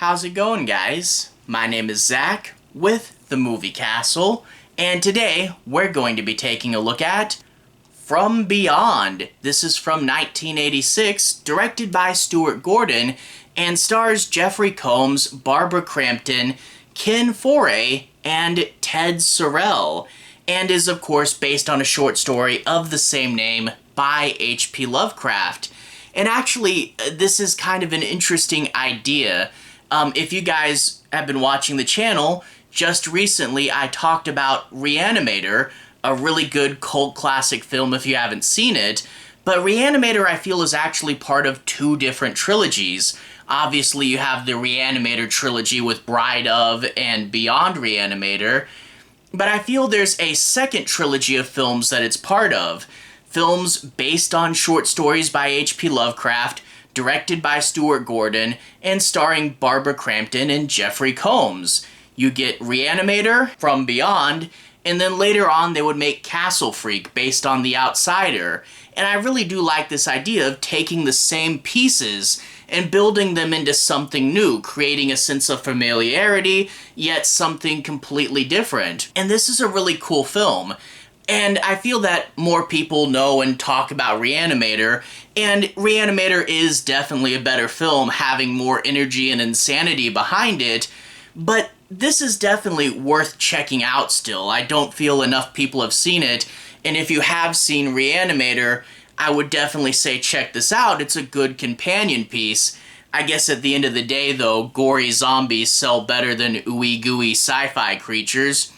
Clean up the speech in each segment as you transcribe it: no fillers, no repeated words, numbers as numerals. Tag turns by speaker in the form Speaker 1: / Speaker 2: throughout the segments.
Speaker 1: How's it going, guys? My name is Zach with the Movie Castle, and today we're going to be taking a look at From Beyond. This is from 1986, directed by Stuart Gordon, and stars Jeffrey Combs, Barbara Crampton, Ken Foree, and Ted Sorel, and is of course based on a short story of the same name by H.P. Lovecraft. And actually, this is kind of an interesting idea. If you guys have been watching the channel, just recently I talked about Reanimator, a really good cult classic film if you haven't seen it. But Reanimator, I feel, is actually part of two different trilogies. Obviously, you have the Reanimator trilogy with Bride of and Beyond Reanimator. But I feel there's a second trilogy of films that it's part of. Films based on short stories by H.P. Lovecraft, directed by Stuart Gordon, and starring Barbara Crampton and Jeffrey Combs. You get Reanimator, From Beyond, and then later on they would make Castle Freak based on The Outsider. And I really do like this idea of taking the same pieces and building them into something new, creating a sense of familiarity, yet something completely different. And this is a really cool film. And I feel that more people know and talk about Reanimator, and Reanimator is definitely a better film, having more energy and insanity behind it, but this is definitely worth checking out still. I don't feel enough people have seen it, and if you have seen Reanimator, I would definitely say check this out. It's a good companion piece. I guess at the end of the day, though, gory zombies sell better than ooey gooey sci-fi creatures,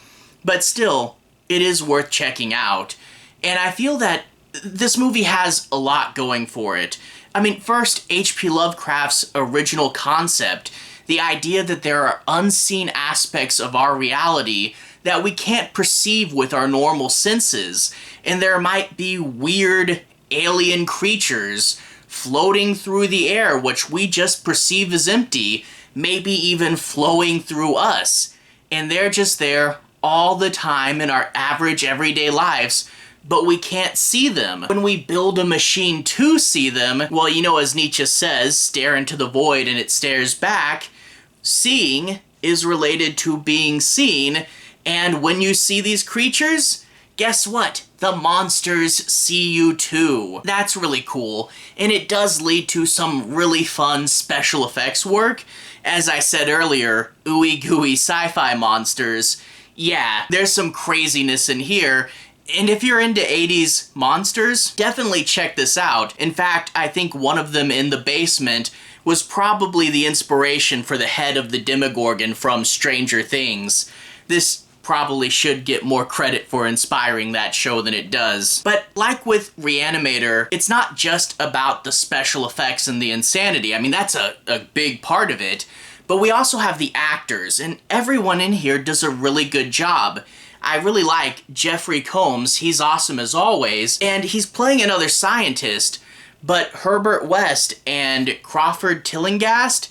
Speaker 1: but still, it is worth checking out. And I feel that this movie has a lot going for it. I mean, first, H.P. Lovecraft's original concept, the idea that there are unseen aspects of our reality that we can't perceive with our normal senses, and there might be weird alien creatures floating through the air which we just perceive as empty, maybe even flowing through us, and they're just there all the time in our average everyday lives, but we can't see them. When we build a machine to see them, well, you know, as Nietzsche says, stare into the void and it stares back. Seeing is related to being seen, and when you see these creatures, guess what? The monsters see you too. That's really cool, and it does lead to some really fun special effects work. As I said earlier, ooey gooey sci-fi monsters. Yeah, there's some craziness in here, and if you're into 80s monsters, definitely check this out. In fact, I think one of them in the basement was probably the inspiration for the head of the Demogorgon from Stranger Things. This probably should get more credit for inspiring that show than it does. But like with Reanimator, it's not just about the special effects and the insanity. I mean, that's a big part of it. But we also have the actors, and everyone in here does a really good job. I really like Jeffrey Combs, he's awesome as always, and he's playing another scientist, but Herbert West and Crawford Tillinghast,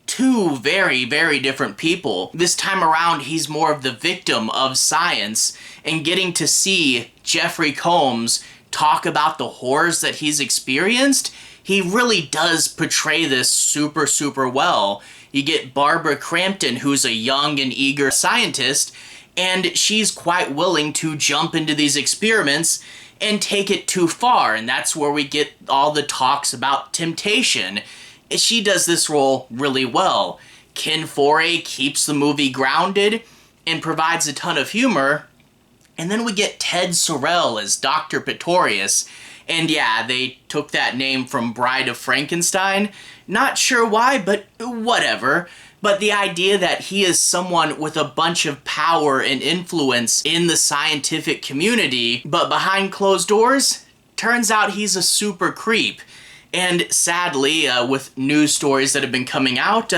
Speaker 1: two very, very different people. This time around, he's more of the victim of science, and getting to see Jeffrey Combs talk about the horrors that he's experienced, he really does portray this super, super well. You get Barbara Crampton, who's a young and eager scientist, and she's quite willing to jump into these experiments and take it too far, and that's where we get all the talks about temptation. She does this role really well. Ken Foree keeps the movie grounded and provides a ton of humor, and then we get Ted Sorel as Dr. Pretorius. And yeah, they took that name from Bride of Frankenstein. Not sure why, but whatever. But the idea that he is someone with a bunch of power and influence in the scientific community, but behind closed doors, turns out he's a super creep. And sadly, with news stories that have been coming out,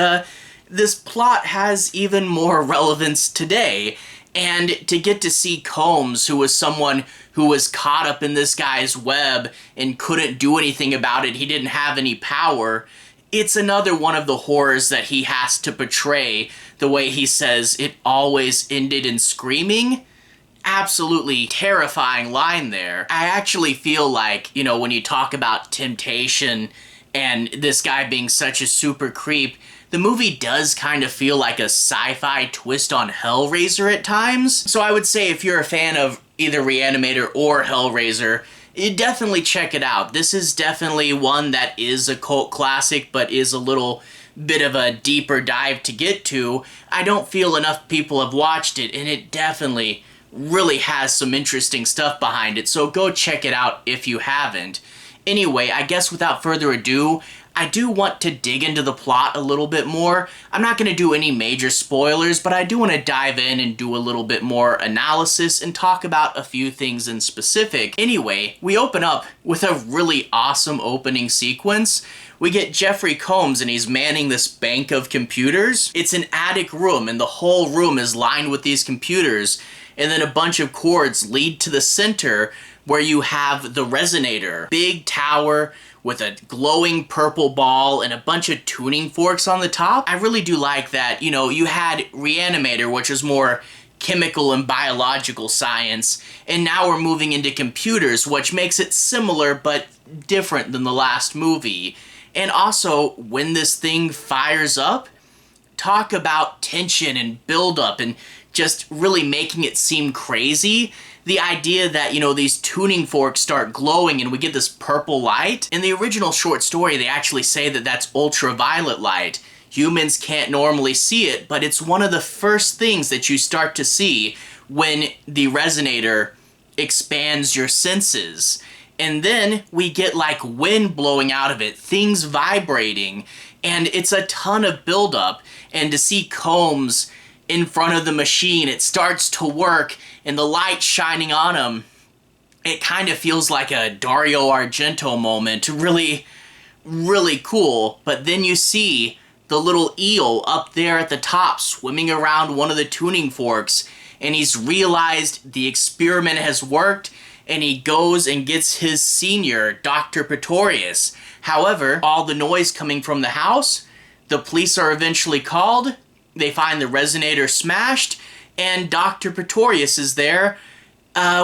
Speaker 1: this plot has even more relevance today. And to get to see Combs, who was someone who was caught up in this guy's web and couldn't do anything about it, he didn't have any power, it's another one of the horrors that he has to portray. The way he says it always ended in screaming. Absolutely terrifying line there. I actually feel like, you know, when you talk about temptation and this guy being such a super creep, the movie does kind of feel like a sci-fi twist on Hellraiser at times. So I would say if you're a fan of either Reanimator or Hellraiser, you definitely check it out. This is definitely one that is a cult classic, but is a little bit of a deeper dive to get to. I don't feel enough people have watched it, and it definitely really has some interesting stuff behind it, so go check it out if you haven't. Anyway, I guess without further ado, I do want to dig into the plot a little bit more. I'm not going to do any major spoilers, but I do want to dive in and do a little bit more analysis and talk about a few things in specific. Anyway, we open up with a really awesome opening sequence. We get Jeffrey Combs and he's manning this bank of computers. It's an attic room and the whole room is lined with these computers, and then a bunch of cords lead to the center where you have the resonator. Big tower with a glowing purple ball and a bunch of tuning forks on the top. I really do like that, you know, you had Reanimator, which is more chemical and biological science, and now we're moving into computers, which makes it similar but different than the last movie. And also, when this thing fires up, talk about tension and buildup and just really making it seem crazy. The idea that, you know, these tuning forks start glowing and we get this purple light. In the original short story, they actually say that that's ultraviolet light. Humans can't normally see it, but it's one of the first things that you start to see when the resonator expands your senses. And then we get like wind blowing out of it, things vibrating, and it's a ton of buildup. And to see Combs in front of the machine, it starts to work and the light shining on him, it kind of feels like a Dario Argento moment. Really, really cool. But then you see the little eel up there at the top swimming around one of the tuning forks, and he's realized the experiment has worked, and he goes and gets his senior, Dr. Pretorius. However, all the noise coming from the house, the police are eventually called, they find the resonator smashed, and Dr. Pretorius is there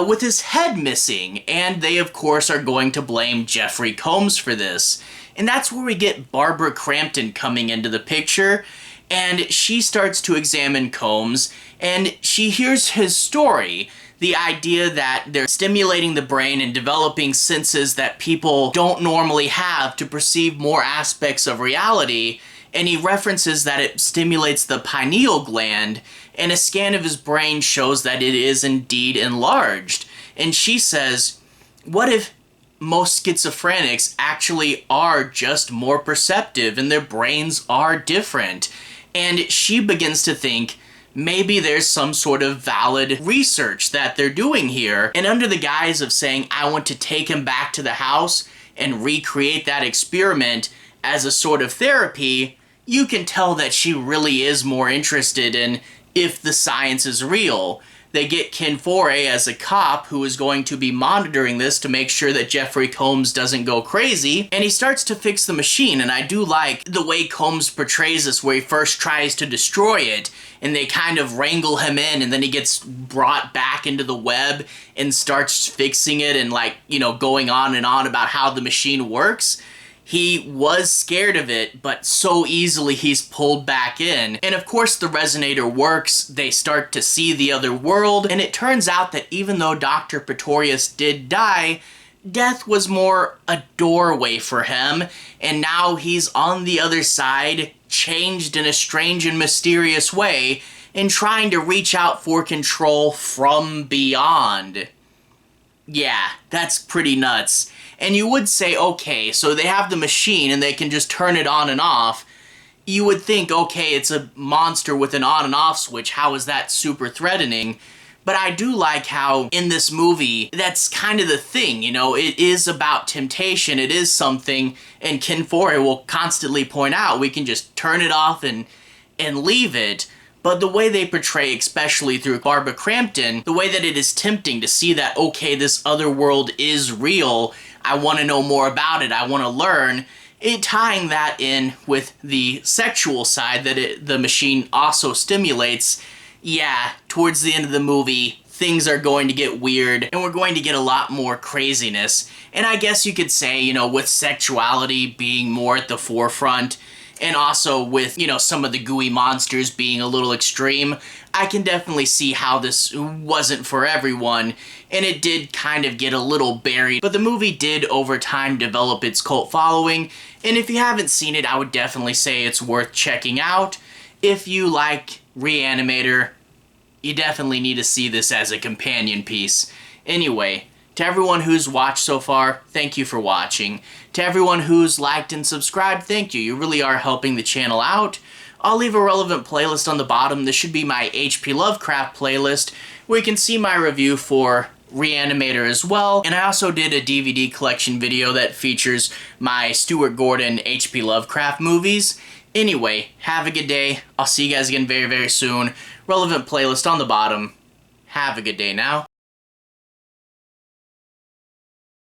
Speaker 1: with his head missing, and they of course are going to blame Jeffrey Combs for this. And that's where we get Barbara Crampton coming into the picture, and she starts to examine Combs, and she hears his story. The idea that they're stimulating the brain and developing senses that people don't normally have to perceive more aspects of reality, and he references that it stimulates the pineal gland, and a scan of his brain shows that it is indeed enlarged. And she says, what if most schizophrenics actually are just more perceptive and their brains are different? And she begins to think, maybe there's some sort of valid research that they're doing here. And under the guise of saying, I want to take him back to the house and recreate that experiment as a sort of therapy, you can tell that she really is more interested in if the science is real. They get Ken Foree as a cop who is going to be monitoring this to make sure that Jeffrey Combs doesn't go crazy, and he starts to fix the machine. And I do like the way Combs portrays this, where he first tries to destroy it, and they kind of wrangle him in, and then he gets brought back into the web and starts fixing it and, like, you know, going on and on about how the machine works. He was scared of it, but so easily he's pulled back in. And of course the resonator works, they start to see the other world, and it turns out that even though Dr. Pretorius did die, death was more a doorway for him, and now he's on the other side, changed in a strange and mysterious way, and trying to reach out for control from beyond. Yeah, that's pretty nuts. And you would say, okay, so they have the machine and they can just turn it on and off. You would think, okay, it's a monster with an on and off switch. How is that super threatening? But I do like how in this movie, that's kind of the thing, you know, it is about temptation. It is something, and Ken Foree will constantly point out, we can just turn it off and leave it. But the way they portray, especially through Barbara Crampton, the way that it is tempting to see that, okay, this other world is real, I want to know more about it, I want to learn, it tying that in with the sexual side that the machine also stimulates. Yeah, towards the end of the movie, things are going to get weird, and we're going to get a lot more craziness. And I guess you could say, you know, with sexuality being more at the forefront, and also with, you know, some of the gooey monsters being a little extreme, I can definitely see how this wasn't for everyone, and it did kind of get a little buried. But the movie did over time develop its cult following, and if you haven't seen it, I would definitely say it's worth checking out. If you like Reanimator, you definitely need to see this as a companion piece. Anyway, to everyone who's watched so far, thank you for watching. To everyone who's liked and subscribed, thank you. You really are helping the channel out. I'll leave a relevant playlist on the bottom. This should be my H.P. Lovecraft playlist, where you can see my review for Reanimator as well. And I also did a DVD collection video that features my Stuart Gordon H.P. Lovecraft movies. Anyway, have a good day. I'll see you guys again very, very soon. Relevant playlist on the bottom. Have a good day now.